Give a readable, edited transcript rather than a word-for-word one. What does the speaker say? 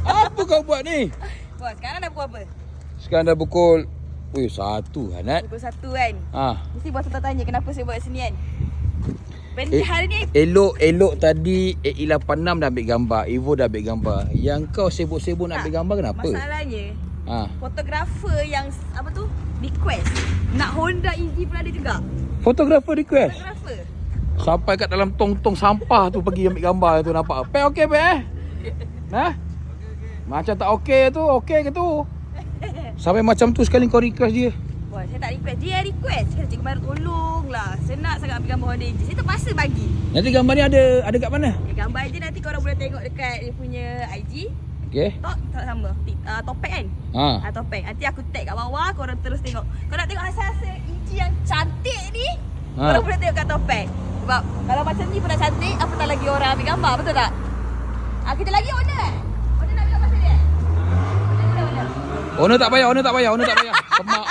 Apa kau buat ni? Bos, sekarang dah pukul apa? Sekarang dah pukul 1 Hanat. Pukul 1 kan? Mesti bos tanya kenapa saya buat sini kan? Benda hari ni Elok tadi E86 dah ambil gambar, Evo dah ambil gambar. Yang kau sibuk-sibuk nak ambil gambar kenapa? masalahnya fotografer yang apa tu request nak Honda EZ pun ada juga. Fotografer request. Fotografer. Sampai kat dalam tong-tong sampah tu pergi ambil gambar tu, nampak. Pe okey pe Nah. Macam tak okey tu, okey ke tu? Sampai macam tu sekali kau request dia. Bos, saya tak request. Dia yang request. Kata Cikgu Baru tolonglah. Saya nak sangat ambil gambar Honda EZ. Saya terpaksa bagi. Nanti gambar ni ada kat mana? Gambar je nanti korang boleh tengok dekat dia punya IG. Okey. Tak sama. Topek kan? Topek. Nanti aku tag kat bawah, korang terus tengok. Kau nak tengok hasil-hasil EZ yang cantik ni, korang boleh tengok kat Topek. Sebab kalau macam ni pun dah cantik, apatah lagi orang ambil gambar, betul tak? Kita lagi owner Owner nak ambil gambar saya. Owner. Owner tak payah. Semak